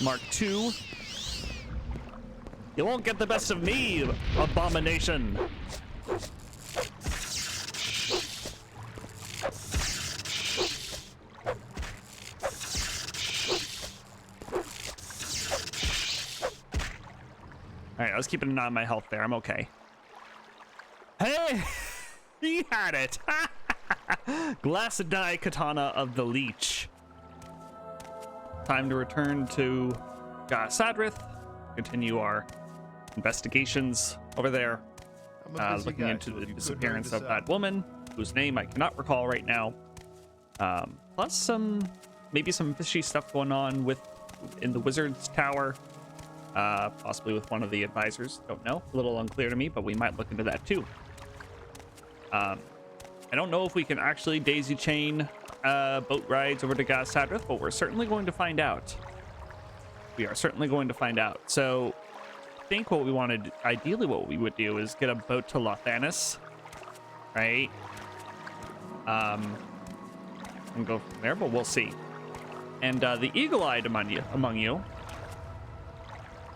Mark II. You won't get the best of me, abomination. All right, I was keeping an eye on my health there. I'm okay. Hey, he had it. Glass die katana of the leech. Time to return to Sadrith. Continue our investigations over there. Looking into the disappearance of that woman, whose name I cannot recall right now. Plus maybe some fishy stuff going on in the wizard's tower. Possibly with one of the advisors. Don't know. A little unclear to me, but we might look into that too. I don't know if we can actually daisy chain boat rides over to Sadrith, but we're certainly going to find out. We are certainly going to find out. So I think what we wanted, ideally what we would do is get a boat to Lothanis, right? And go from there, but we'll see. And the eagle-eyed among you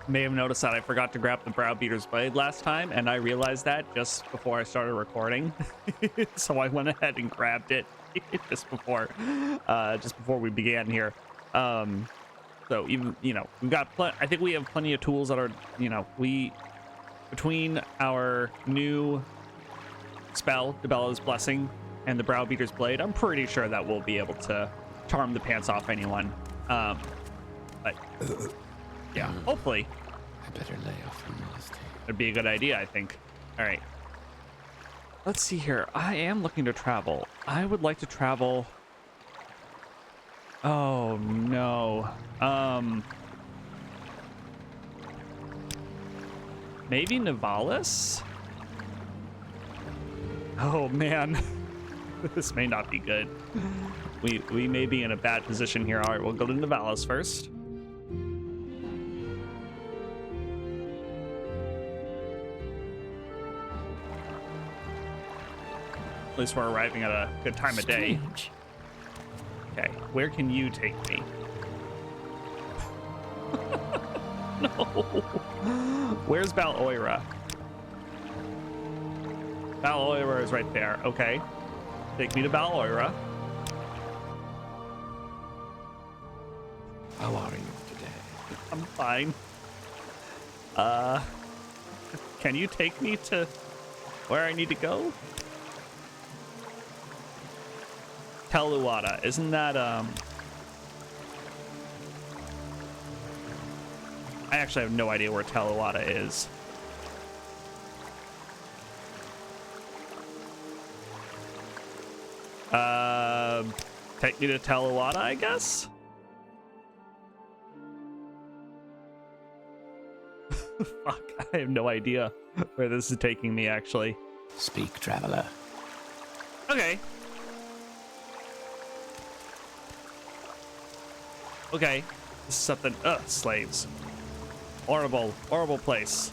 may have noticed that I forgot to grab the Browbeater's blade last time, and I realized that just before I started recording. So I went ahead and grabbed it just before we began here. So even, we've got I think we have plenty of tools that are, between our new spell, Debella's Blessing, and the Browbeater's blade, I'm pretty sure that we'll be able to charm the pants off anyone. But yeah, hopefully. I better lay off from molesting. That'd be a good idea, I think. All right. Let's see here. I am looking to travel. I would like to travel. Oh no. Maybe Nivalis? Oh man. This may not be good. We may be in a bad position here. All right, we'll go to Nivalis first. At least we're arriving at a good time of day. Okay, where can you take me? No. Where's Val Oira? Val Oira is right there. Okay. Take me to Val Oira. How are you today? I'm fine. Can you take me to where I need to go? Teluada, isn't that I actually have no idea where Teluada is. Take me to Teluada, I guess. Fuck, I have no idea where this is taking me, actually. Speak, traveler. Okay. Okay, this is something. Slaves. Horrible, horrible place.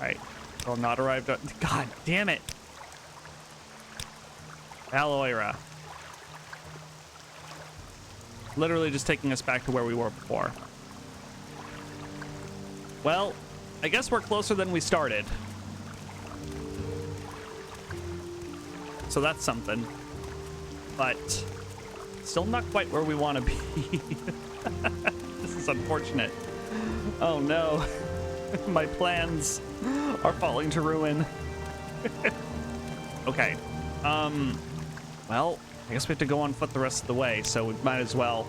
All right, well, not arrived. God damn it. Aloyra. Literally just taking us back to where we were before. Well, I guess we're closer than we started. So that's something. But still not quite where we want to be. This is unfortunate. Oh no. My plans are falling to ruin. Okay. Well, I guess we have to go on foot the rest of the way, so we might as well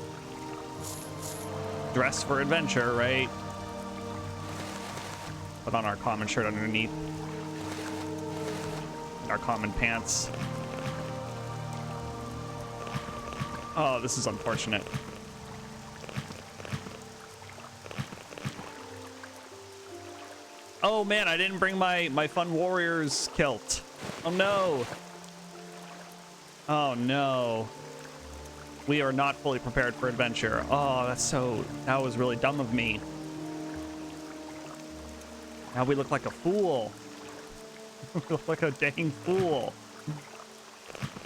dress for adventure, right? Put on our common shirt underneath. Our common pants. Oh, this is unfortunate. Oh man, I didn't bring my fun warrior's kilt. Oh no. Oh no. We are not fully prepared for adventure. Oh, that was really dumb of me. Now we look like a fool. We look like a dang fool.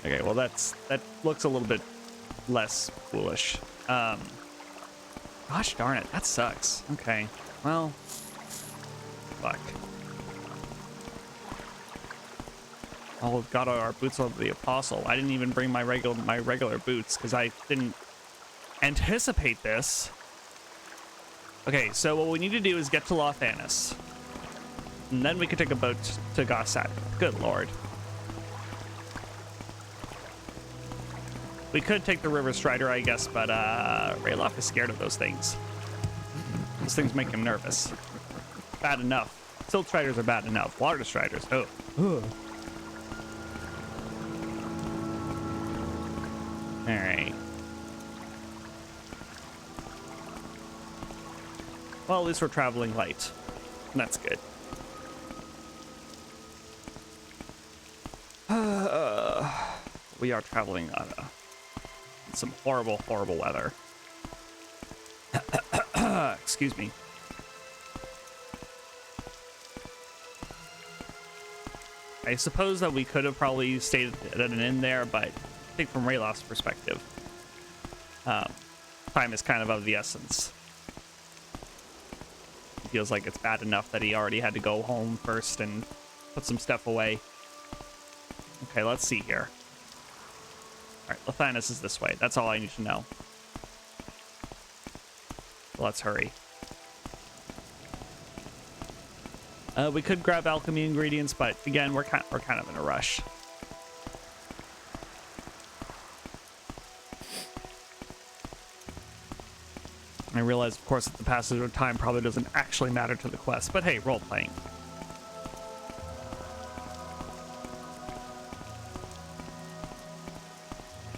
Okay, well that looks a little bit less foolish. Gosh darn it, that sucks. Okay, well, fuck. Oh, we've got our boots of the apostle. I didn't even bring my regular boots because I didn't anticipate this. Okay, so what we need to do is get to Lothanis. And then we can take a boat to Gossad. Good lord. We could take the River Strider, I guess, but Rayloff is scared of those things. Those things make him nervous. Bad enough. Silt Striders are bad enough. Water Striders, oh. Alright. Well, at least we're traveling light. That's good. We are traveling on some horrible, horrible weather. Excuse me. I suppose that we could have probably stayed at an inn there, but I think from Rayloff's perspective, time is kind of the essence. It feels like it's bad enough that he already had to go home first and put some stuff away. Okay, let's see here. All right, Lothanis is this way. That's all I need to know. Let's hurry. We could grab alchemy ingredients, but again, we're kind of in a rush. I realize, of course, that the passage of time probably doesn't actually matter to the quest, but hey, role playing.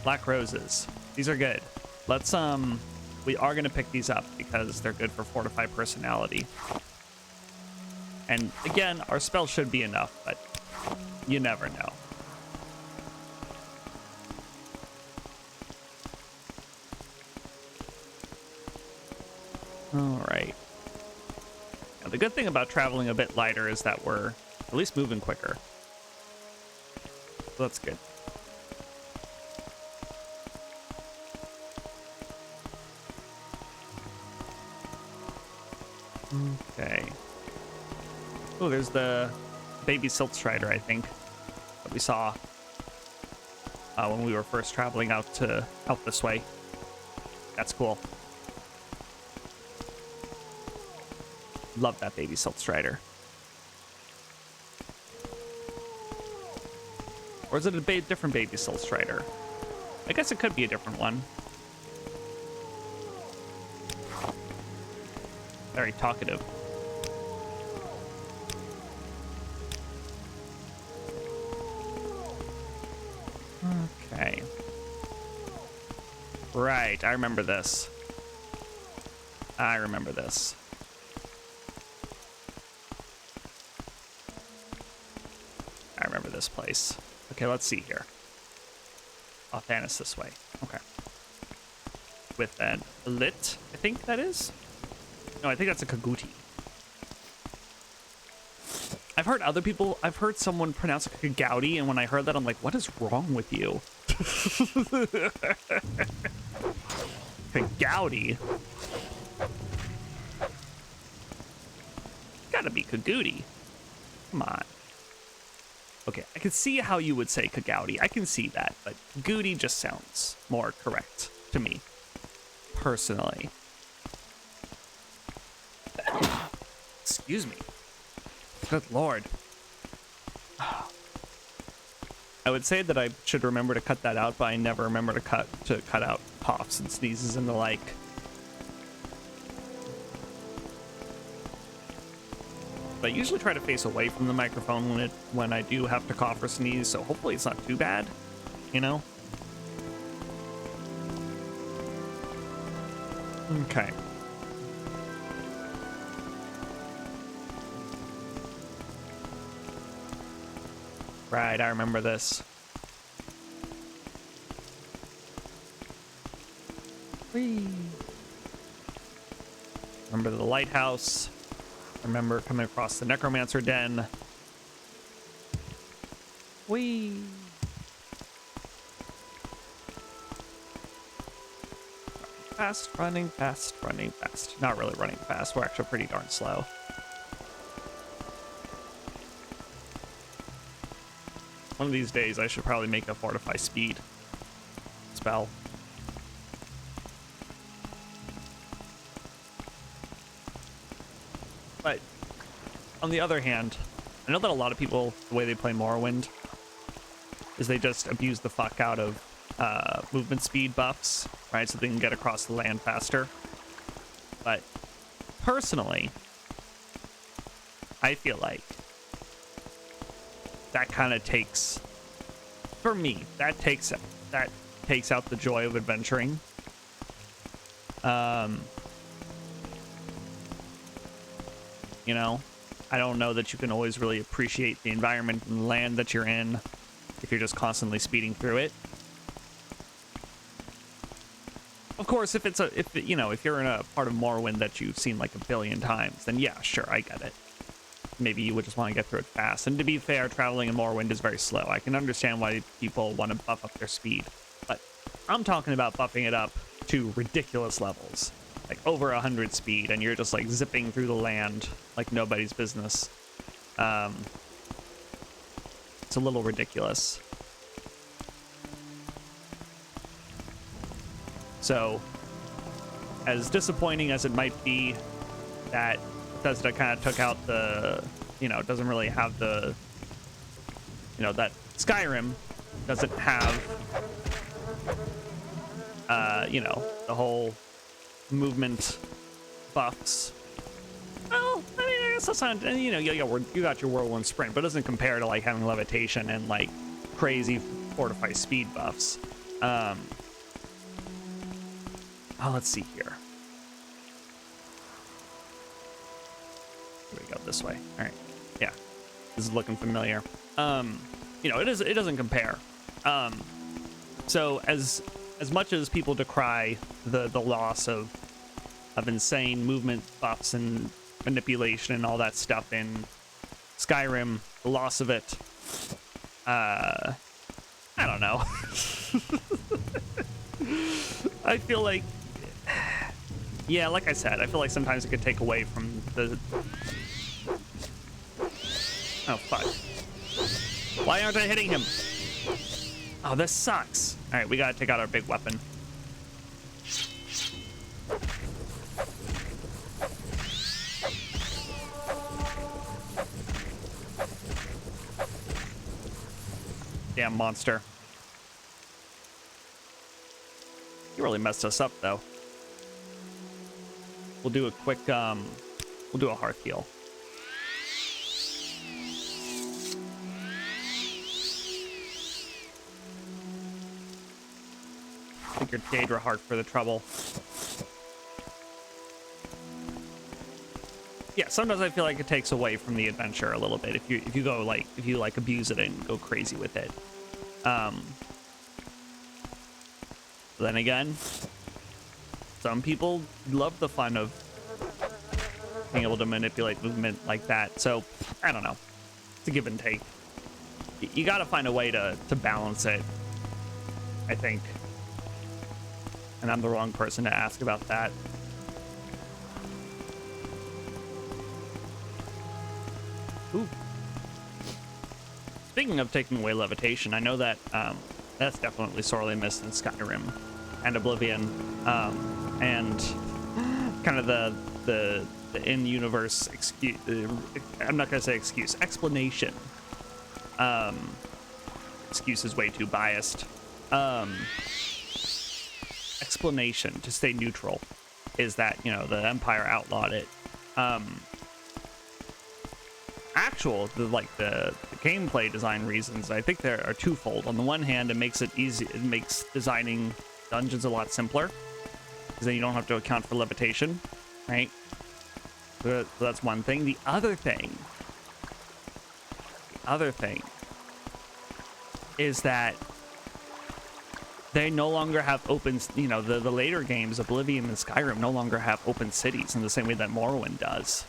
Black roses. These are good. Let's we are gonna pick these up because they're good for fortify personality. And again, our spell should be enough, but you never know. All right. Now, the good thing about traveling a bit lighter is that we're at least moving quicker. So that's good. Okay. Oh, there's the baby Silt Strider, I think, that we saw when we were first traveling out this way. That's cool. Love that baby Silt Strider. Or is it a different baby Silt Strider? I guess it could be a different one. Very talkative. Okay. Right, I remember this. I remember this. I remember this place. Okay, let's see here. Lothanis this way. Okay. With an lit, I think that is? No, I think that's a Kaguti. I've heard someone pronounce it Kagouti, and when I heard that, I'm like, what is wrong with you? Kagouti? Gotta be Kaguti. Come on. Okay, I can see how you would say Kagouti. I can see that, but Kaguti just sounds more correct to me, personally. Excuse me. Good lord. I would say that I should remember to cut that out, but I never remember to cut out coughs and sneezes and the like. But I usually try to face away from the microphone when I do have to cough or sneeze, so hopefully it's not too bad, you know? Okay. Right, I remember this. Whee. Remember the lighthouse. Remember coming across the necromancer den. Whee. fast, running fast, running fast. Not really running fast. We're actually pretty darn slow. One of these days, I should probably make a fortify speed spell. But on the other hand, I know that a lot of people, the way they play Morrowind, is they just abuse the fuck out of movement speed buffs, right? So they can get across the land faster. But personally, I feel like that kind of takes, for me, that takes out the joy of adventuring. You know, I don't know that you can always really appreciate the environment and the land that you're in if you're just constantly speeding through it. Of course, if you're in a part of Morrowind that you've seen like a billion times, then yeah, sure, I get it. Maybe you would just want to get through it fast. And to be fair, traveling in Morrowind is very slow. I can understand why people want to buff up their speed, but I'm talking about buffing it up to ridiculous levels, like over 100 speed, and you're just like zipping through the land like nobody's business. It's a little ridiculous. So, as disappointing as it might be that Bethesda kind of took out the, doesn't really have the, that Skyrim doesn't have, the whole movement buffs. Well, I mean, I guess that's not, you got your whirlwind sprint, but it doesn't compare to like having levitation and like crazy fortify speed buffs. Oh, let's see here. Here we go, this way. All right. Yeah, this is looking familiar. It doesn't compare. So as much as people decry the loss of insane movement buffs and manipulation and all that stuff in Skyrim, the loss of it, I don't know. I feel like, yeah, like I said, I feel like sometimes it could take away from the... Oh, fuck. Why aren't I hitting him? Oh, this sucks. All right, we gotta take out our big weapon. Damn monster. You really messed us up, though. We'll do a quick, we'll do a hearth heal. Take your Daedra heart for the trouble. Yeah, sometimes I feel like it takes away from the adventure a little bit if you go like if you abuse it and go crazy with it. Then again, some people love the fun of being able to manipulate movement like that. So I don't know. It's a give and take. You got to find a way to balance it, I think. And I'm the wrong person to ask about that. Ooh. Speaking of taking away levitation, I know that that's definitely sorely missed in Skyrim and Oblivion, and kind of the in-universe excuse. I'm not gonna say excuse. Explanation. Excuse is way too biased. Explanation, to stay neutral, is that the Empire outlawed it. The gameplay design reasons, I think there are twofold. On the one hand, it makes it easy. It makes designing dungeons a lot simpler, because then you don't have to account for levitation, right? So that's one thing. The other thing is that they no longer have open, the later games, Oblivion and Skyrim, no longer have open cities in the same way that Morrowind does.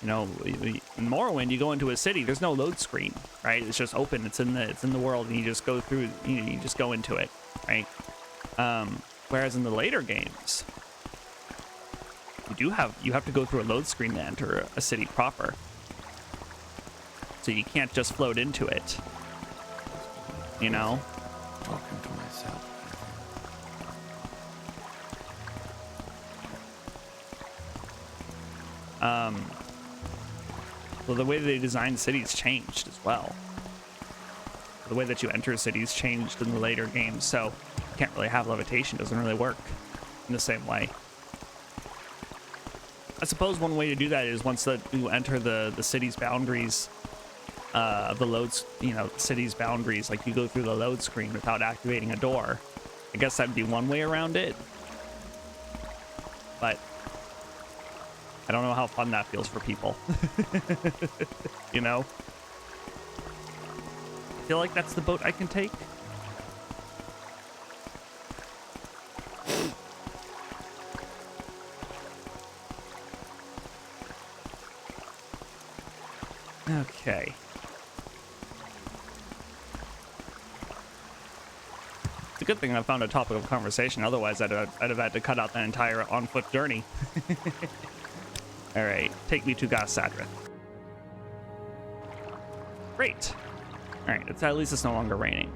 In Morrowind, you go into a city, there's no load screen, right? It's just open. It's in the world, and you just go through. You just go into it, right? Whereas in the later games, you have to go through a load screen to enter a city proper. So you can't just float into it. You know? Talking to myself. Well, the way they design cities changed as well. The way that you enter cities changed in the later games, so you can't really have levitation. Doesn't really work in the same way. I suppose one way to do that is once you enter the city's boundaries, the loads, city's boundaries, like you go through the load screen without activating a door. I guess that'd be one way around it. But I don't know how fun that feels for people. You know? I feel like that's the boat I can take. Okay. It's a good thing I found a topic of conversation. Otherwise, I'd have had to cut out that entire on-foot journey. All right, take me to Sadrith. Great. All right, at least it's no longer raining.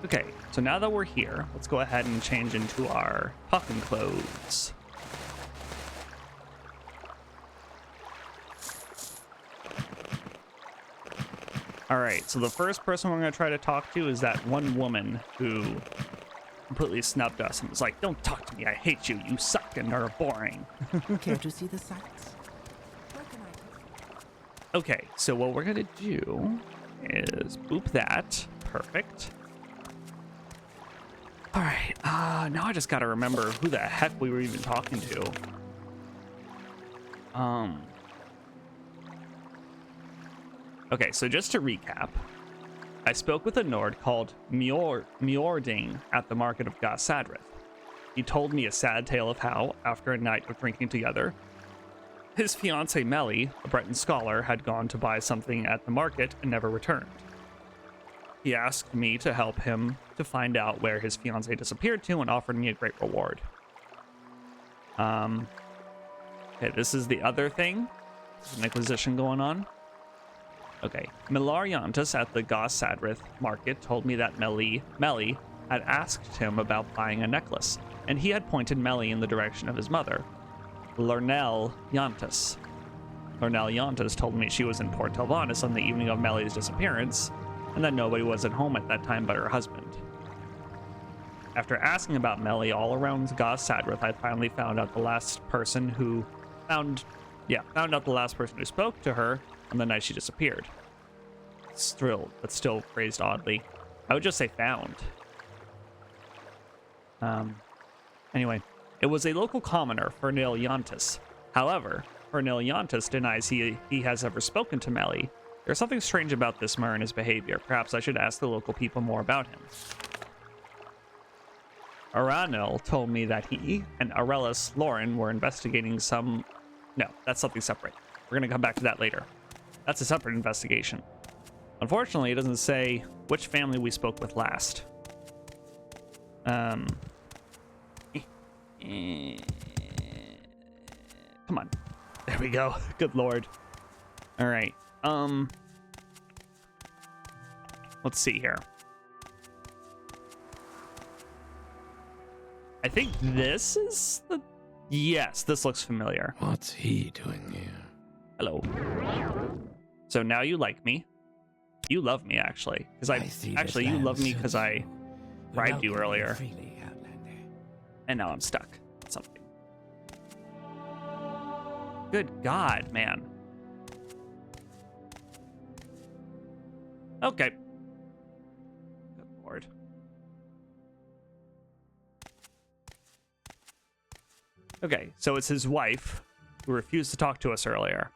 Okay, so now that we're here, let's go ahead and change into our talking clothes. All right, so the first person we're going to try to talk to is that one woman who completely snubbed us and was like, "Don't talk to me, I hate you, you suck and are boring." Care to see the sights? Okay, so what we're going to do is boop that. Perfect. All right, now I just got to remember who the heck we were even talking to. Okay, so just to recap, I spoke with a Nord called Mjording at the market of Sadrith. He told me a sad tale of how, after a night of drinking together, his fiancée Melly, a Breton scholar, had gone to buy something at the market and never returned. He asked me to help him to find out where his fiancée disappeared to and offered me a great reward. Okay, this is the other thing. There's an inquisition going on. Okay, Milar Yantis at the Sadrith market told me that Melly had asked him about buying a necklace, and he had pointed Melly in the direction of his mother, Lornell Yantis. Lornell Yantis told me she was in Port Telvanus on the evening of Melly's disappearance, and that nobody was at home at that time but her husband. After asking about Melly all around Sadrith, I finally found out the last person who spoke to her on the night she disappeared. It's thrilled, but still phrased oddly. I would just say found. Anyway, it was a local commoner, Fernil Yantis. However, Fernil Yantis denies he has ever spoken to Melly. There's something strange about this mer and his behavior. Perhaps I should ask the local people more about him. Aranil told me that he and Arelis Lauren were investigating some... No, that's something separate. We're going to come back to that later. That's a separate investigation. Unfortunately, it doesn't say which family we spoke with last. Come on. There we go. Good lord. All right. Let's see here. I think this is the... Yes, this looks familiar. What's he doing here? Hello. So now you like me. You love me, actually. Because you love me because I bribed you earlier. Freely, Outlander. And now I'm stuck on something. Good God, man. Okay. Good lord. Okay, so it's his wife who refused to talk to us earlier.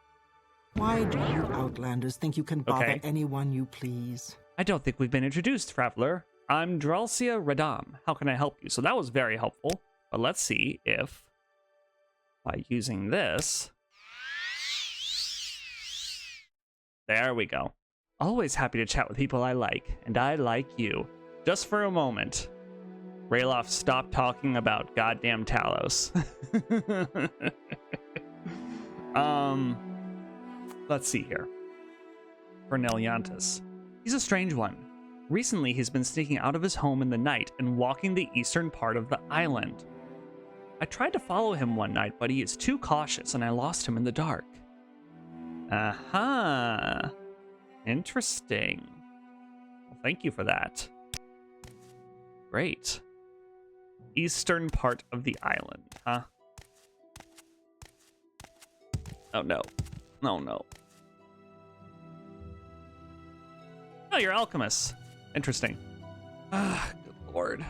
Why do you Outlanders think you can bother Okay. anyone you please? I don't think we've been introduced, Traveler. I'm Dralcia Radam. How can I help you? So that was very helpful. But let's see if, by using this... There we go. Always happy to chat with people I like, and I like you. Just for a moment. Rayloff, stop talking about goddamn Talos. Let's see here. Corneliantis. He's a strange one. Recently, he's been sneaking out of his home in the night and walking the eastern part of the island. I tried to follow him one night, but he is too cautious and I lost him in the dark. Aha. Interesting. Well, thank you for that. Great. Eastern part of the island, huh? Oh no. Oh no. Oh, you're alchemists. Interesting. Ah, good lord.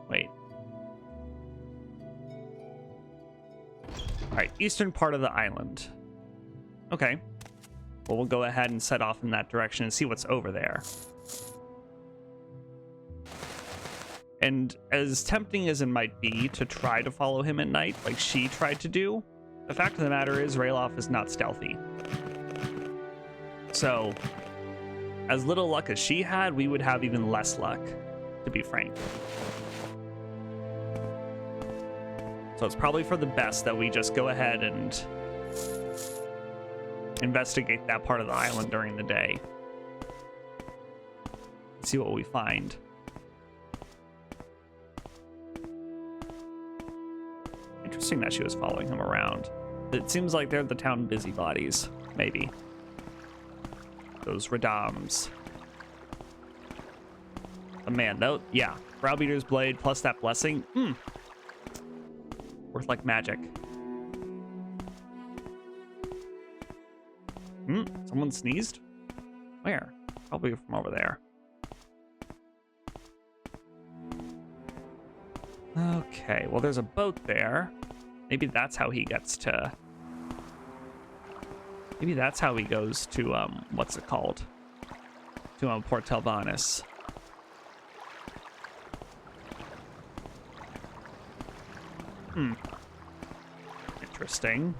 Wait. Alright, eastern part of the island. Okay. Well, we'll go ahead and set off in that direction and see what's over there. And as tempting as it might be to try to follow him at night, like she tried to do, the fact of the matter is Rayloff is not stealthy. So, as little luck as she had, we would have even less luck, to be frank. So it's probably for the best that we just go ahead and investigate that part of the island during the day. See what we find. Interesting that she was following him around. It seems like they're the town busybodies, maybe. Those Radams. Oh man, though, yeah. Browbeater's Blade plus that blessing. Worth like magic. Someone sneezed? Where? Probably from over there. Okay, well there's a boat there. Maybe that's how he gets to... Maybe that's how he goes to, what's it called? To, Port Telvanus. Interesting.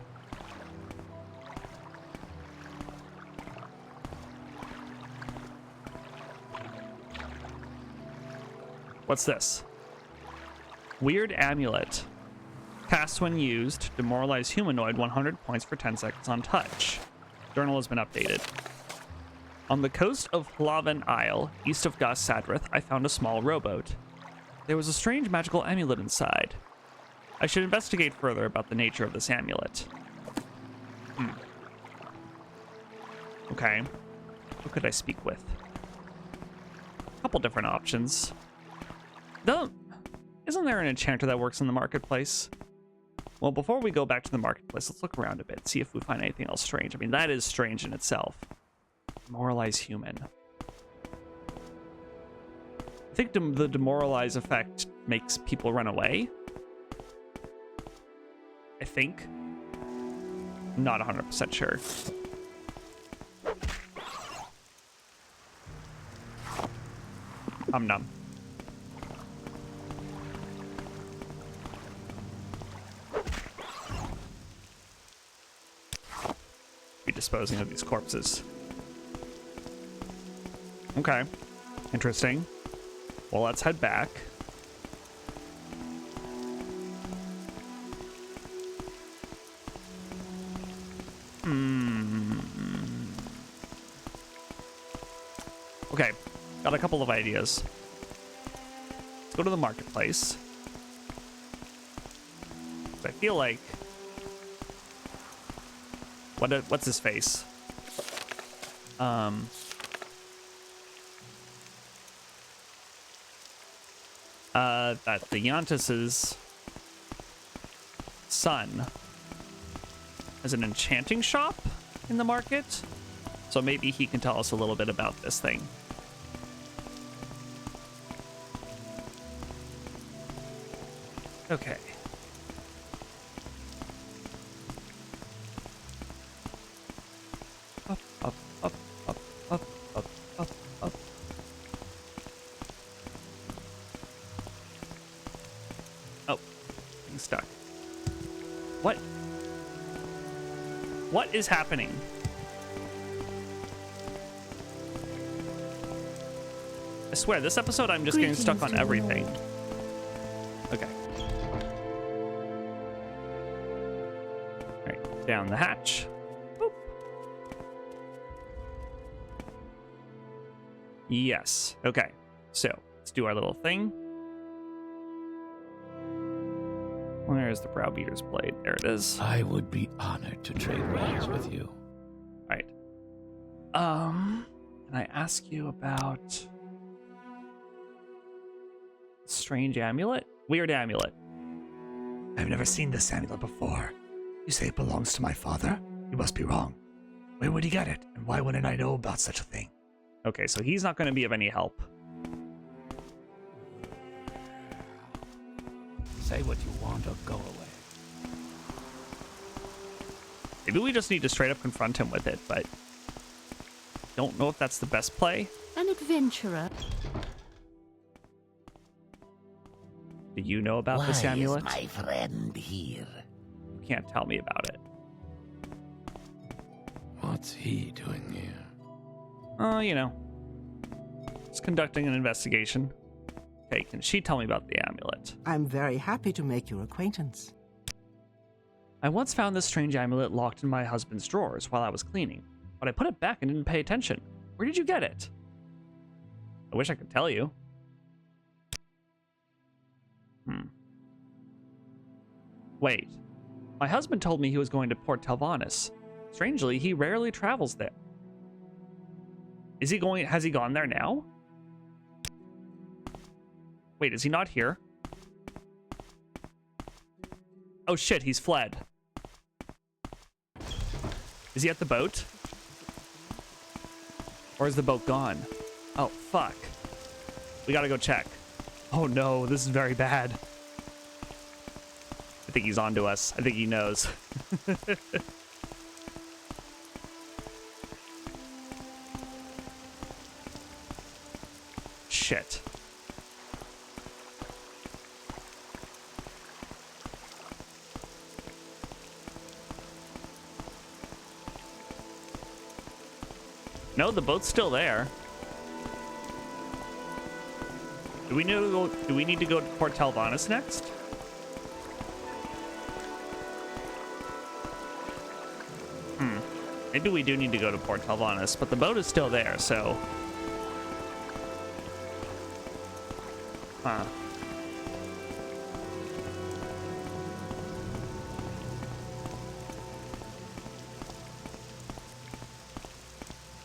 What's this? Weird amulet. Cast when used, demoralize humanoid 100 points for 10 seconds on touch. Journal has been updated. On the coast of Hlaven Isle, east of Gas Sadrith, I found a small rowboat. There was a strange magical amulet inside. I should investigate further about the nature of this amulet. Okay. Who could I speak with? A couple different options. Isn't there an enchanter that works in the marketplace? Well, before we go back to the marketplace, let's look around a bit, see if we find anything else strange. I mean, that is strange in itself. Demoralize human. I think the demoralize effect makes people run away. I think. I'm not 100% sure. I'm numb. Be disposing of these corpses. Okay. Interesting. Well, let's head back. Okay. Got a couple of ideas. Let's go to the marketplace. I feel like... What's his face? That the Yantis's son has an enchanting shop in the market, so maybe he can tell us a little bit about this thing. Okay. Up, up, up, up, up, up, up, up. Oh, I'm stuck. What? What is happening? swear, this episode I'm just getting stuck on everything. Okay. Alright, down the hatch. Boop. Yes. Okay. So, let's do our little thing. Where's the Browbeater's blade? There it is. I would be honored to trade ways with you. Alright. Can I ask you about... strange amulet? Weird amulet. I've never seen this amulet before. You say it belongs to my father? You must be wrong. Where would he get it? And why wouldn't I know about such a thing? Okay, so he's not going to be of any help. Say what you want or go away. Maybe we just need to straight up confront him with it, but don't know if that's the best play. An adventurer. Do you know about this amulet? Why is my friend here? You can't tell me about it. What's he doing here? Oh, you know. Just conducting an investigation. Okay, can she tell me about the amulet? I'm very happy to make your acquaintance. I once found this strange amulet locked in my husband's drawers while I was cleaning, but I put it back and didn't pay attention. Where did you get it? I wish I could tell you. Wait. My husband told me he was going to Port Talvanis. Strangely, he rarely travels there. Is he going? Has he gone there now? Wait, is he not here? Oh shit, he's fled. Is he at the boat? Or is the boat gone? Oh, fuck. We gotta go check. Oh no, this is very bad. I think he's onto us. I think he knows. Shit. No, the boat's still there. Do we need to go to Port Talvanis next? Maybe we do need to go to Port Talvanis, but the boat is still there, so... Huh.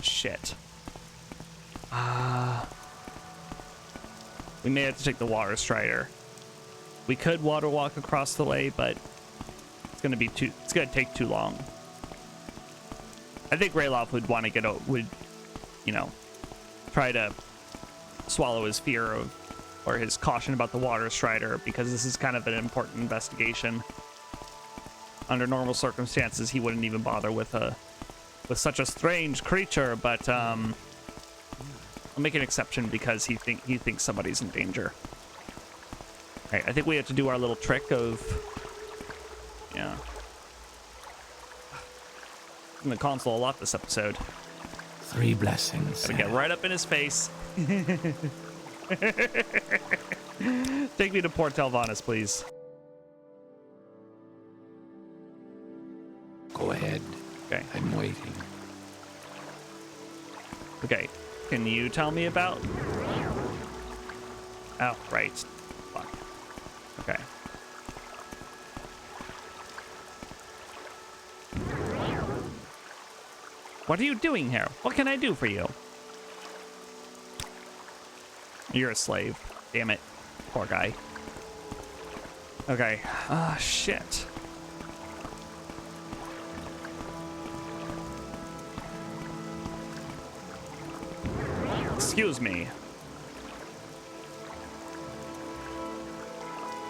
Shit. We may have to take the water strider. We could water walk across the way, but it's gonna take too long. I think Rayloff would want to you know, try to swallow his fear of, or his caution about the water strider, because this is kind of an important investigation. Under normal circumstances, he wouldn't even bother with such a strange creature, but I'll make an exception because he thinks somebody's in danger. All right, I think we have to do our little trick of, yeah. In the console a lot this episode. 3 blessings. Gotta get right up in his face. Take me to Port Talvanis, please. Go ahead. Okay. I'm waiting. Okay. Can you tell me about? Oh, right. Fuck. Okay. What are you doing here? What can I do for you? You're a slave. Damn it. Poor guy. Okay. Ah, shit. Excuse me.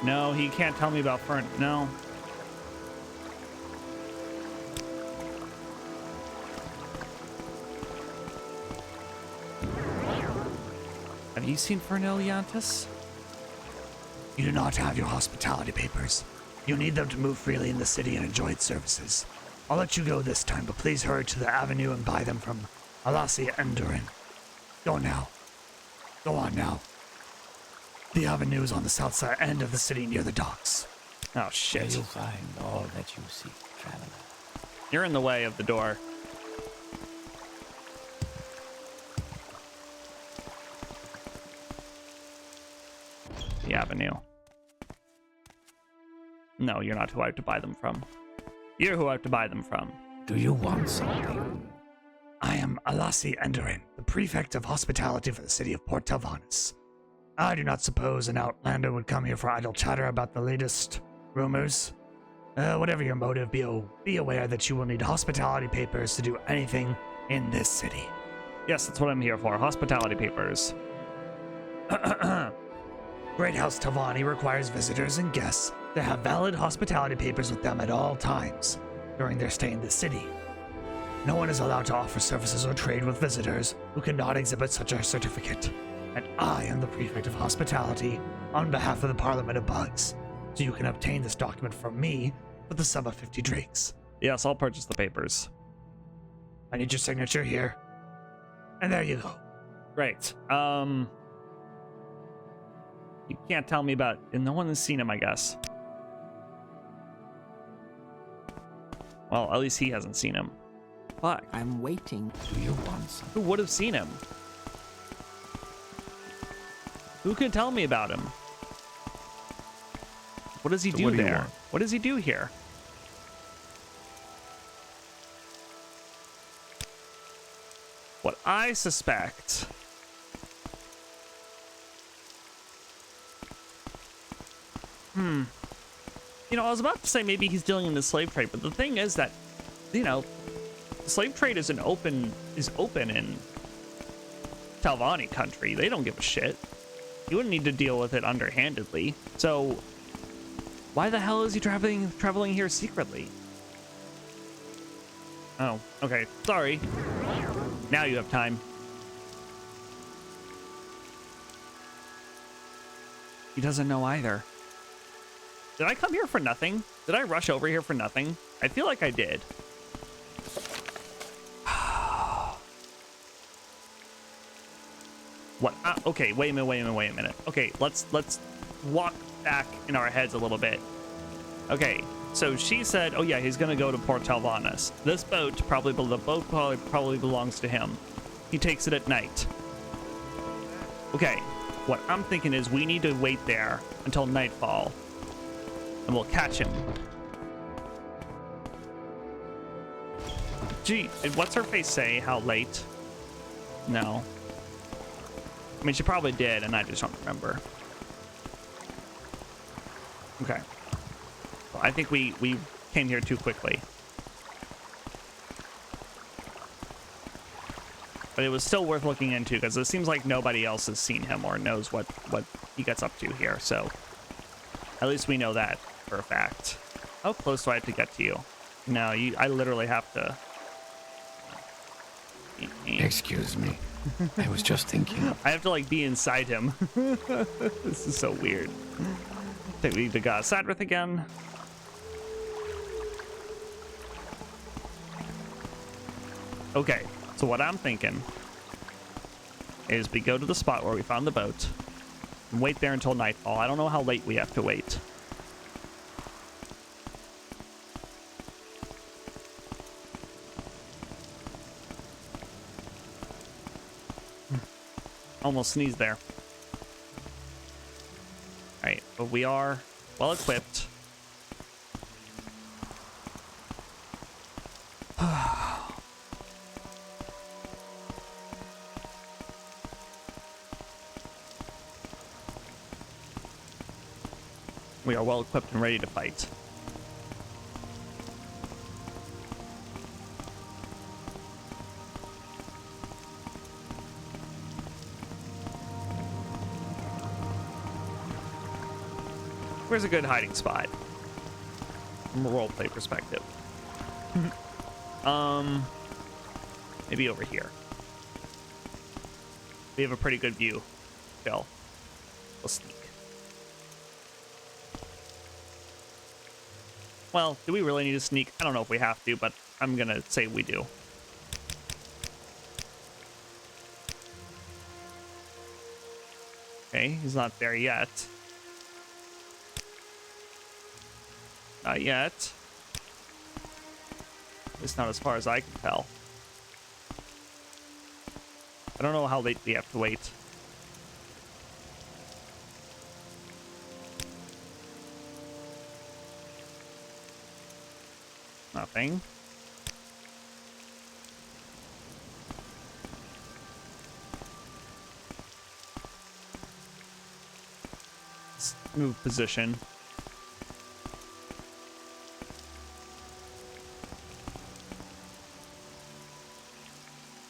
No, he can't tell me about Fern. No. Have you seen Fernell Yantis? You do not have your hospitality papers. You need them to move freely in the city and enjoy its services. I'll let you go this time, but please hurry to the avenue and buy them from Alassia and Durin. Go now. Go on now. The avenue is on the south side end of the city near the docks. Oh, There shit. you'll find all that you seek, traveler. You're in the way of the door. The avenue. No, you're not who I have to buy them from. You're who I have to buy them from. Do you want something? I am Alasi Enderin, the prefect of hospitality for the city of Port Talvanis. I do not suppose an outlander would come here for idle chatter about the latest rumors. Whatever your motive, be aware that you will need hospitality papers to do anything in this city. Yes, that's what I'm here for. Hospitality papers. Great House Tavani requires visitors and guests to have valid hospitality papers with them at all times during their stay in the city. No one is allowed to offer services or trade with visitors who cannot exhibit such a certificate. And I am the prefect of hospitality on behalf of the Parliament of Bugs, so you can obtain this document from me for the sum of 50 drakes. Yes, I'll purchase the papers. I need your signature here. And there you go. Great. You can't tell me about... And no one has seen him, I guess. Well, at least he hasn't seen him. Fuck. I'm waiting. Do you want something? Who would have seen him? Who could tell me about him? What does he do what do you there? want? What does he do here? What I suspect... You know, I was about to say maybe he's dealing in the slave trade, but the thing is that, you know, the slave trade is open in Talvani country. They don't give a shit. You wouldn't need to deal with it underhandedly. So why the hell is he traveling here secretly? Oh, okay. Sorry. Now you have time. He doesn't know either. Did I come here for nothing? Did I rush over here for nothing? I feel like I did. What? Okay, wait a minute. Okay, let's walk back in our heads a little bit. Okay, so she said, oh yeah, he's gonna go to Port Talvanis. This boat probably belongs to him. He takes it at night. Okay, what I'm thinking is we need to wait there until nightfall, and we'll catch him. Gee, did what's her face say how late? No. I mean, she probably did, and I just don't remember. Okay. Well, I think we came here too quickly. But it was still worth looking into, because it seems like nobody else has seen him or knows what he gets up to here, so at least we know that for a fact. How close do I have to get to you? No, I literally have to... Excuse me. I was just thinking. I have to, like, be inside him. This is so weird. I think we need to go Sadrith again. Okay, so what I'm thinking is we go to the spot where we found the boat and wait there until nightfall. I don't know how late we have to wait. Almost sneezed there. Alright, but we are well equipped. We are well equipped and ready to fight. Where's a good hiding spot from a roleplay perspective? Maybe over here. We have a pretty good view. Chill. We'll sneak. Well, do we really need to sneak? I don't know if we have to, but I'm gonna say we do. Okay, he's not there yet. Not yet. At least not as far as I can tell. I don't know how late we have to wait. Nothing. Let's move position.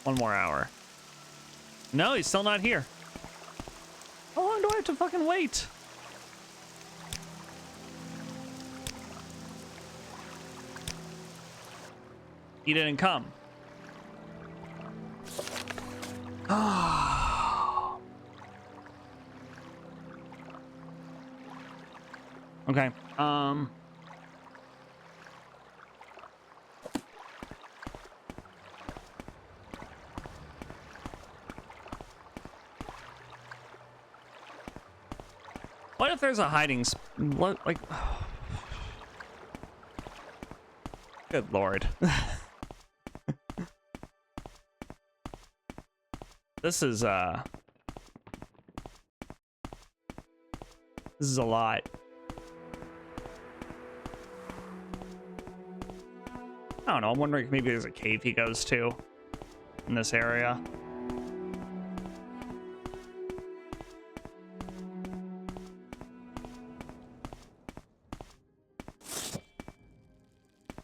One more hour. No, he's still not here. How long do I have to fucking wait? He didn't come. Okay. What if there's a hiding what, like... Good lord. This is a lot. I don't know, I'm wondering if maybe there's a cave he goes to in this area.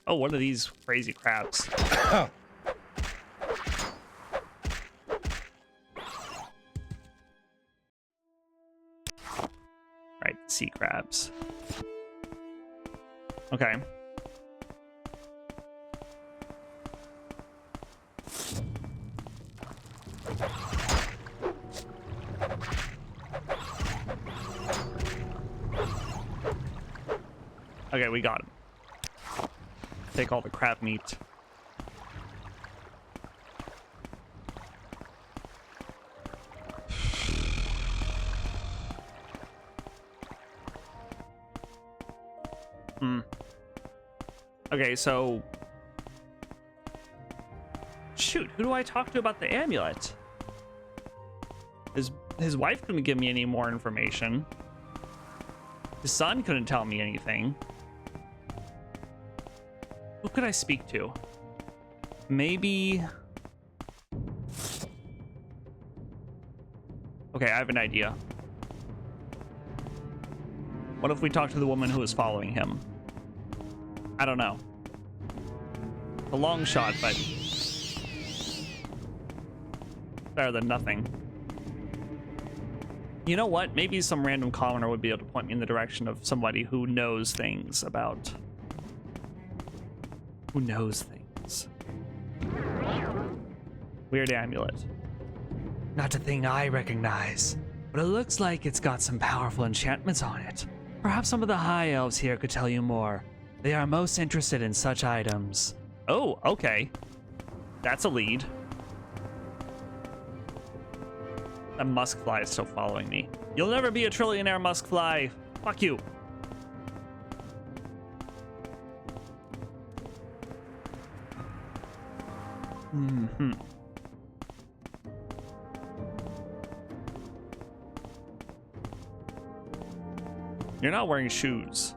Oh, what are these crazy crabs? Right, sea crabs. Okay. Okay, we got him. Take all the crab meat. Okay, so... Shoot, who do I talk to about the amulet? His wife couldn't give me any more information. His son couldn't tell me anything. Who could I speak to? Maybe... Okay, I have an idea. What if we talk to the woman who was following him? I don't know. A long shot, but... better than nothing. You know what? Maybe some random commoner would be able to point me in the direction of somebody who knows things about... Who knows things. Weird amulet. Not a thing I recognize, but it looks like it's got some powerful enchantments on it. Perhaps some of the high elves here could tell you more. They are most interested in such items. Oh, okay. That's a lead. That muskfly is still following me. You'll never be a trillionaire, muskfly. Fuck you. Mm-hmm. You're not wearing shoes.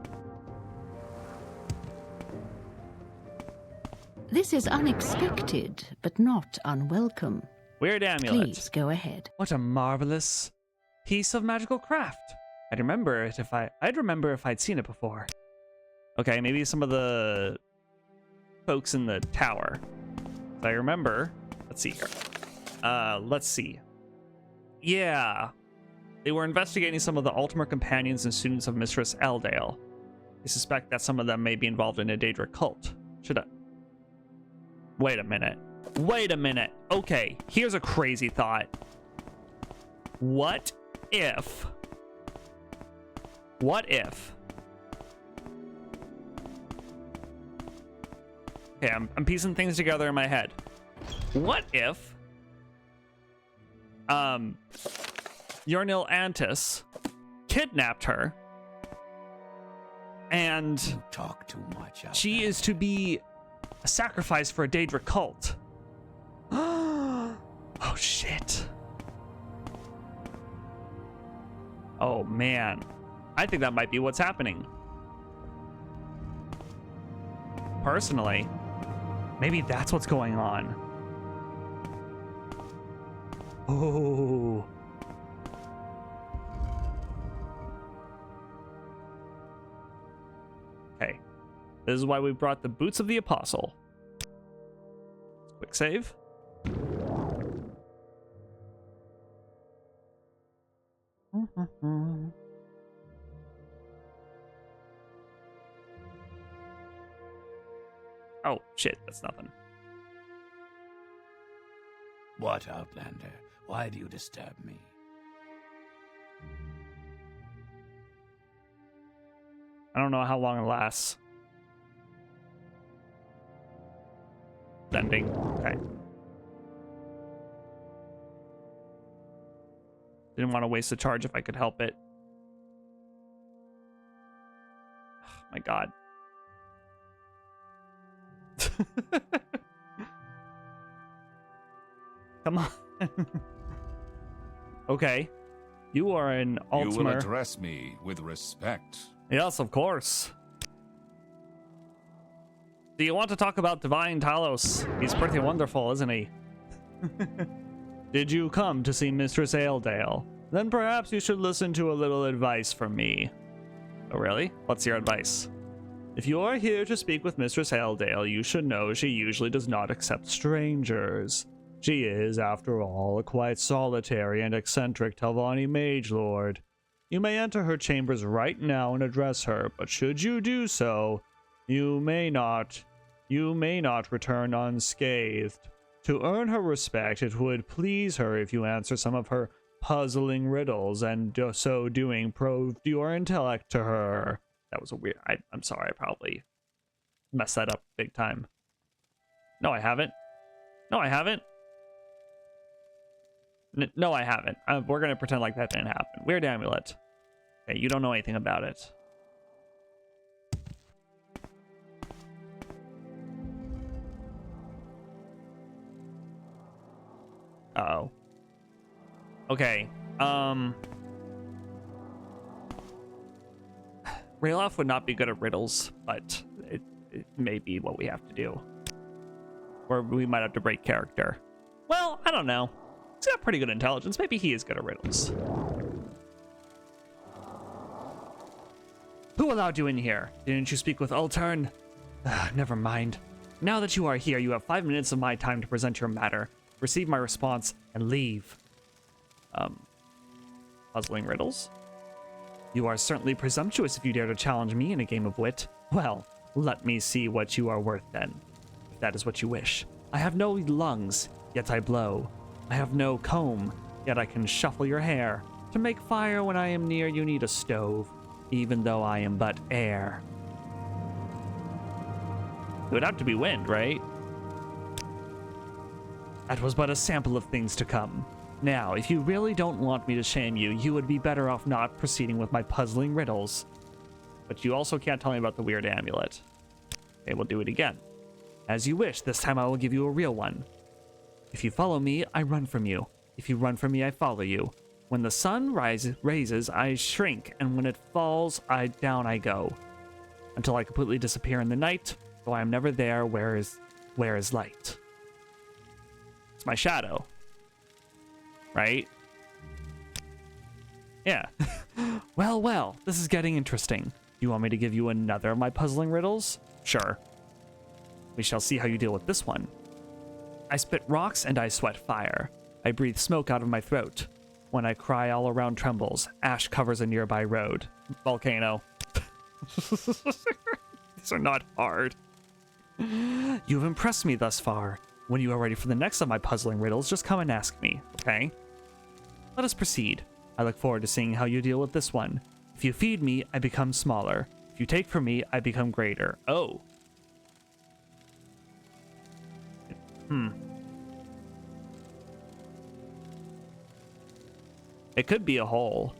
This is unexpected, but not unwelcome. Weird amulet. Please go ahead. What a marvelous piece of magical craft. I'd remember if I'd seen it before. Okay, maybe some of the folks in the tower. I remember. Let's see here. Let's see. Yeah. They were investigating some of the Ultimate companions and students of Mistress Eldale. They suspect that some of them may be involved in a Daedra cult. Should I... Wait a minute. Wait a minute. Okay, here's a crazy thought. What if... Okay, I'm piecing things together in my head. What if... Yarnil Antis kidnapped her, and You talk too much. she is to be a sacrifice for a Daedra cult. Oh shit. Oh man, I think that might be what's happening. Personally, maybe that's what's going on. Oh. Okay. This is why we brought the boots of the apostle. Quick save. Oh, shit, that's nothing. What, Outlander? Why do you disturb me? I don't know how long it lasts. Ending. Okay. Didn't want to waste a charge if I could help it. Oh, my god. Come on. Okay. You are an You will Altmer. address me with respect. Yes, of course. Do you want to talk about Divine Talos? He's pretty wonderful, isn't he? Did you come to see Mistress Ailedale? Then perhaps you should listen to a little advice from me. Oh, really? What's your advice? If you are here to speak with Mistress Ailedale, you should know she usually does not accept strangers. She is, after all, a quite solitary and eccentric Telvanni mage lord. You may enter her chambers right now and address her, but should you do so, you may not return unscathed. To earn her respect, it would please her if you answer some of her puzzling riddles, and so doing proved your intellect to her. That was a weird... I'm sorry, I probably messed that up big time. No, I haven't. No, I haven't. No, I haven't. We're going to pretend like that didn't happen. Weird amulet. Okay, you don't know anything about it. Uh-oh. Okay. Ralof would not be good at riddles, but it may be what we have to do. Or we might have to break character. Well, I don't know. He's got pretty good intelligence. Maybe he is good at riddles. Who allowed you in here? Didn't you speak with Ultern? Never mind. Now that you are here, you have 5 minutes of my time to present your matter, receive my response, and leave. Puzzling riddles? You are certainly presumptuous if you dare to challenge me in a game of wit. Well, let me see what you are worth then, if that is what you wish. I have no lungs, yet I blow. I have no comb, yet I can shuffle your hair. To make fire when I am near, you need a stove, even though I am but air. It would have to be wind, right? That was but a sample of things to come. Now, if you really don't want me to shame you, you would be better off not proceeding with my puzzling riddles. But you also can't tell me about the weird amulet. Okay, we'll do it again. As you wish, this time I will give you a real one. If you follow me, I run from you. If you run from me, I follow you. When the sun raises, I shrink, and when it falls, down I go. Until I completely disappear in the night, though I am never there, where is light? It's my shadow. Right? Yeah. Well, this is getting interesting. You want me to give you another of my puzzling riddles? Sure. We shall see how you deal with this one. I spit rocks and I sweat fire. I breathe smoke out of my throat. When I cry, all around trembles. Ash covers a nearby road. Volcano. These are not hard. You have impressed me thus far. When you are ready for the next of my puzzling riddles, just come and ask me, okay? Let us proceed. I look forward to seeing how you deal with this one. If you feed me, I become smaller. If you take from me, I become greater. Oh. It could be a hole.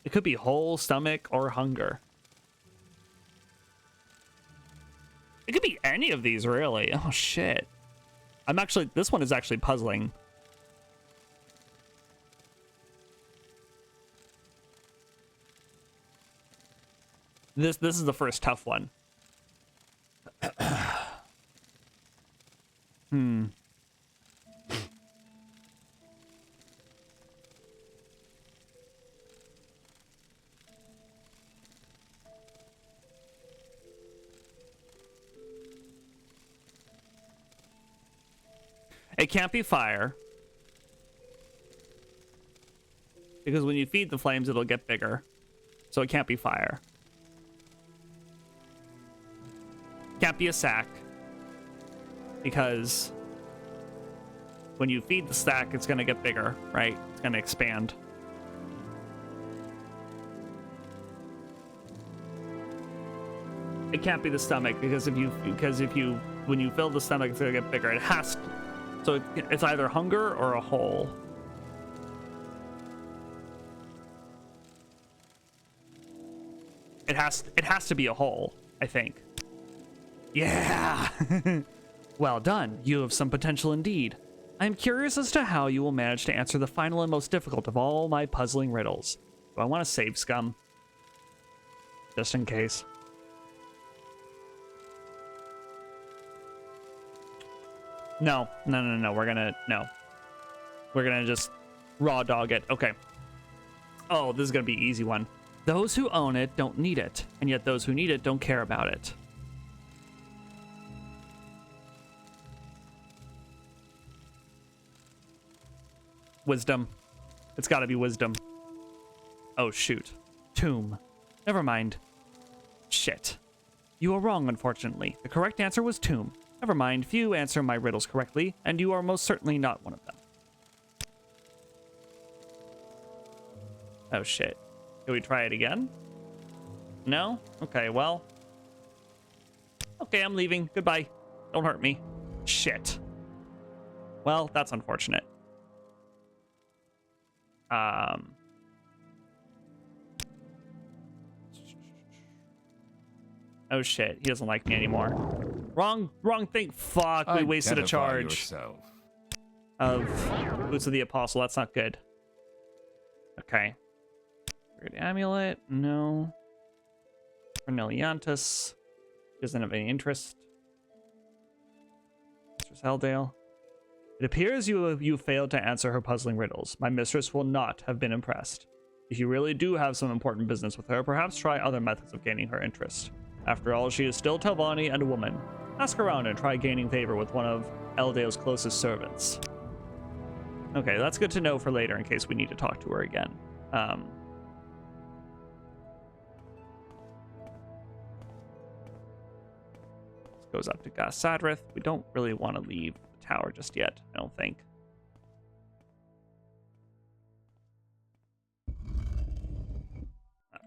It could be hole, stomach, or hunger. It could be any of these, really. Oh, shit. This one is actually puzzling. This is the first tough one. It can't be fire. Because when you feed the flames, it'll get bigger. So it can't be fire. Can't be a sack. Because when you feed the stack, it's going to get bigger, right? It's going to expand. It can't be the stomach because when you fill the stomach, it's going to get bigger. It has to. So it's either hunger or a hole. It has to be a hole, I think. Yeah. Well done. You have some potential indeed. I am curious as to how you will manage to answer the final and most difficult of all my puzzling riddles. Do I want to save scum? Just in case. No. We're gonna just raw dog it. Okay. Oh, this is gonna be an easy one. Those who own it don't need it, and yet those who need it don't care about it. Wisdom. It's gotta be wisdom. Oh, shoot. Tomb. Never mind. Shit. You are wrong, unfortunately. The correct answer was tomb. Never mind, few answer my riddles correctly, and you are most certainly not one of them. Oh shit. Can we try it again? No? Okay, well. Okay, I'm leaving. Goodbye. Don't hurt me. Shit. Well, that's unfortunate. Oh shit, he doesn't like me anymore. Wrong thing. Fuck, we wasted a charge. Yourself. Of Boots of the Apostle. That's not good. Okay. Weird amulet. No. Corneliantus. Doesn't have any interest. Mistress Eldale. It appears you failed to answer her puzzling riddles. My mistress will not have been impressed. If you really do have some important business with her, perhaps try other methods of gaining her interest. After all, she is still Telvanni and a woman. Ask around and try gaining favor with one of Eldale's closest servants. Okay, that's good to know for later in case we need to talk to her again. This goes up to Sadrith. We don't really want to leave the tower just yet, I don't think.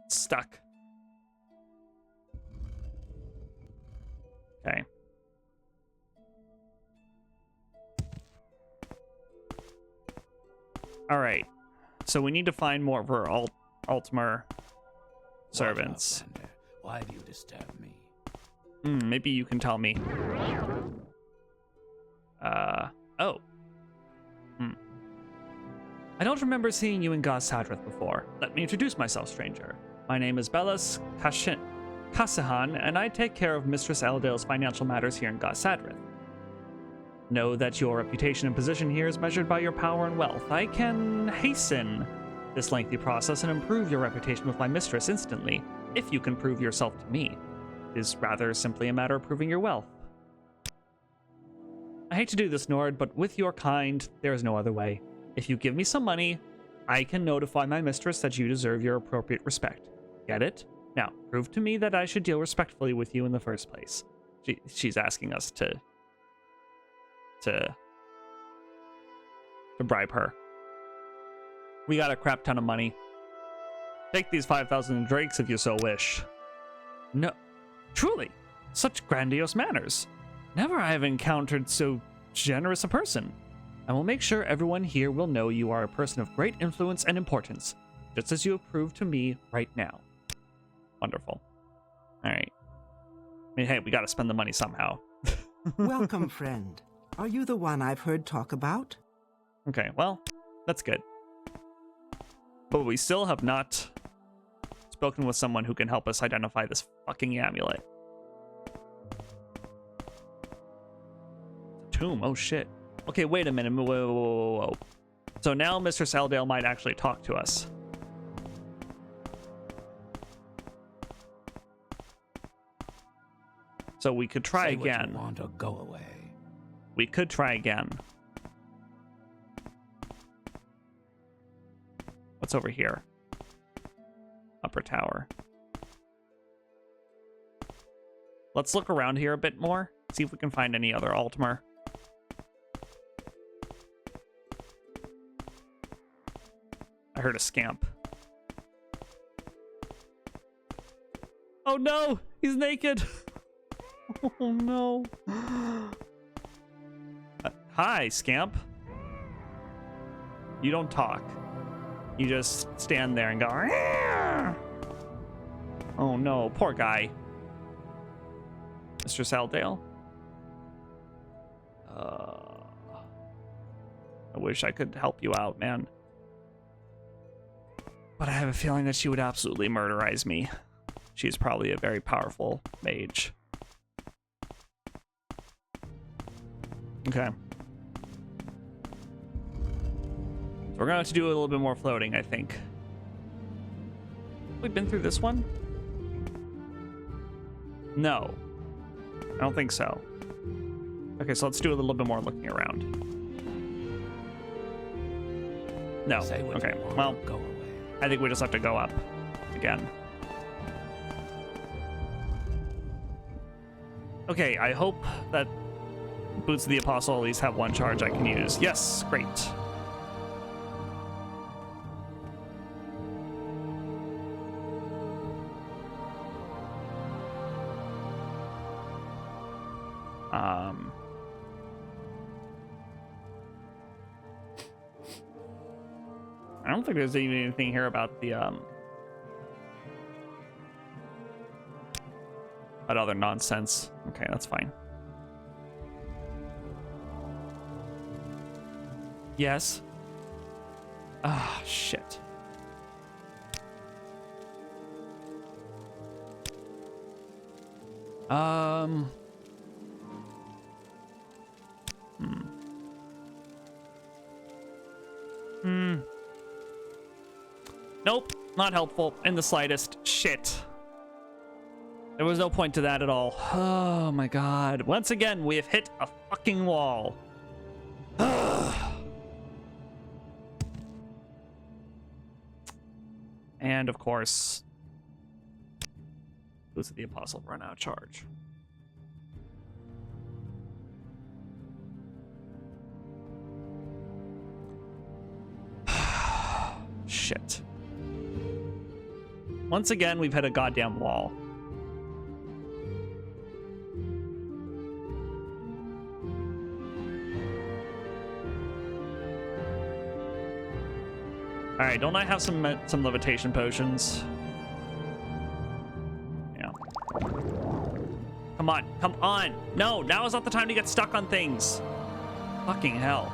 Stuck. Okay. All right. So we need to find more of her Altmer servants. Why do you disturb me? Maybe you can tell me. Oh. I don't remember seeing you in Sadrith before. Let me introduce myself, stranger. My name is Bellas Kasihan, and I take care of Mistress Eldale's financial matters here in Sadrith. Know that your reputation and position here is measured by your power and wealth. I can hasten this lengthy process and improve your reputation with my mistress instantly, if you can prove yourself to me. It is rather simply a matter of proving your wealth. I hate to do this, Nord, but with your kind, there is no other way. If you give me some money, I can notify my mistress that you deserve your appropriate respect. Get it? Now, prove to me that I should deal respectfully with you in the first place. She's asking us to bribe her. We got a crap ton of money. Take these 5,000 drakes if you so wish. No, truly, such grandiose manners. Never I have encountered so generous a person. I will make sure everyone here will know you are a person of great influence and importance, just as you have proved to me right now. Wonderful. All right. I mean, hey, we got to spend the money somehow. Welcome, friend. Are you the one I've heard talk about? Okay, well, that's good. But we still have not spoken with someone who can help us identify this fucking amulet. Tomb, oh shit. Okay, wait a minute. Whoa, whoa, whoa, whoa. So now Mr. Saldale might actually talk to us. So we could try Say what again. you want or go away. We could try again. What's over here? Upper tower. Let's look around here a bit more. See if we can find any other Altmer. I heard a scamp. Oh no! He's naked! Oh no. Hi, scamp. You don't talk. You just stand there and go, "Argh!" Oh no, poor guy. Mr. Saldale. I wish I could help you out, man. But I have a feeling that she would absolutely murderize me. She's probably a very powerful mage. Okay. So we're gonna have to do a little bit more floating, I think. We've been through this one? No. I don't think so. Okay, so let's do a little bit more looking around. No. Say what Okay, you want well, or go away. I think we just have to go up again. Okay, I hope that Boots of the Apostle at least have one charge I can use. Yes, great. I don't think there's even anything here about the that other nonsense. Okay, that's fine. Yes. Ah, shit. Nope, not helpful in the slightest. Shit. There was no point to that at all. Oh my god. Once again, we have hit a fucking wall. And of course, Boots of the Apostle run out of charge. Shit. Once again, we've hit a goddamn wall. All right, don't I have some levitation potions? Yeah. Come on, come on. No, now is not the time to get stuck on things. Fucking hell.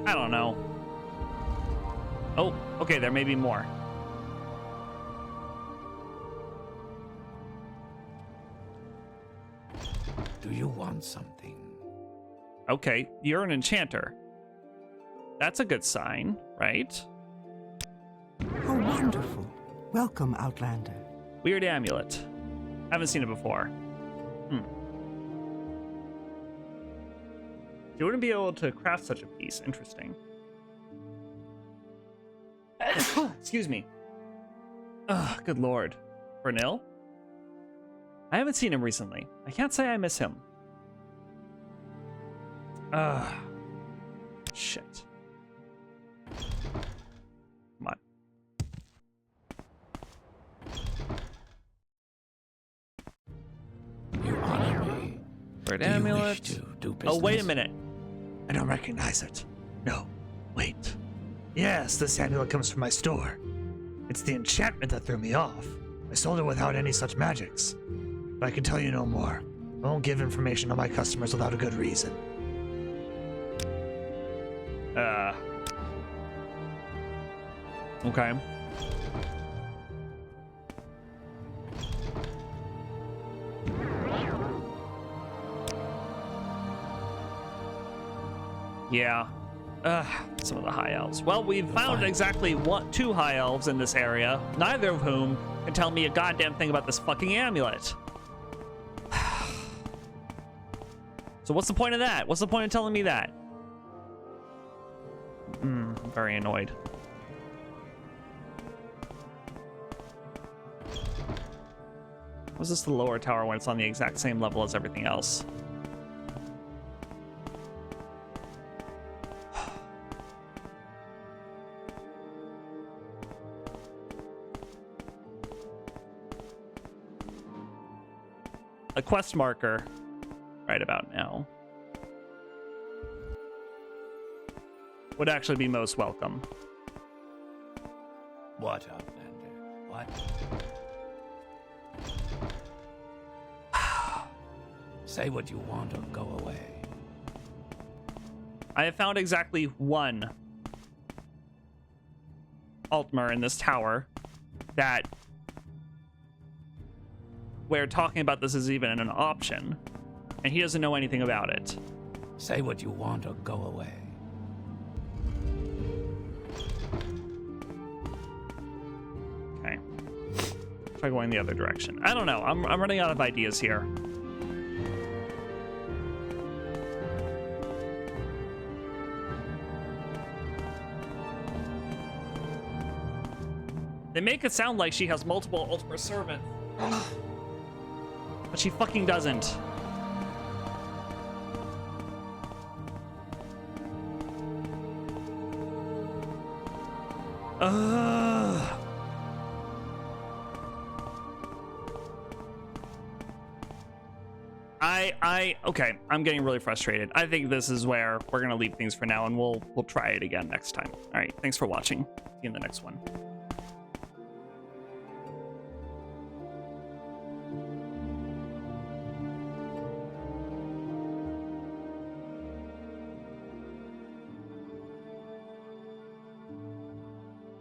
I don't know. Oh, okay, there may be more. Do you want something? Okay, you're an enchanter. That's a good sign, right? How wonderful. Welcome, Outlander. Weird amulet. Haven't seen it before. You wouldn't be able to craft such a piece. Interesting. Excuse me. Ugh, good lord. Brunil? I haven't seen him recently. I can't say I miss him. Shit. Come on. Sacred Do you amulet. wish to do business? Oh, wait a minute. I don't recognize it. No, wait. Yes, this amulet comes from my store. It's the enchantment that threw me off. I sold it without any such magics. But I can tell you no more. I won't give information to my customers without a good reason. Okay. Yeah. Some of the high elves. Well, we've found exactly two high elves in this area, neither of whom can tell me a goddamn thing about this fucking amulet. So what's the point of that? What's the point of telling me that? I'm very annoyed. Was this the lower tower when it's on the exact same level as everything else? A quest marker right about now would actually be most welcome. What, Outlander? What? Say what you want or go away. I have found exactly one Altmer in this tower that where talking about this is even an option, and he doesn't know anything about it. Say what you want or go away. Okay. Try going the other direction. I don't know. I'm running out of ideas here. They make it sound like she has multiple Ultimate servants. But she fucking doesn't. Okay, I'm getting really frustrated. I think this is where we're gonna leave things for now, and we'll try it again next time. All right, thanks for watching. See you in the next one.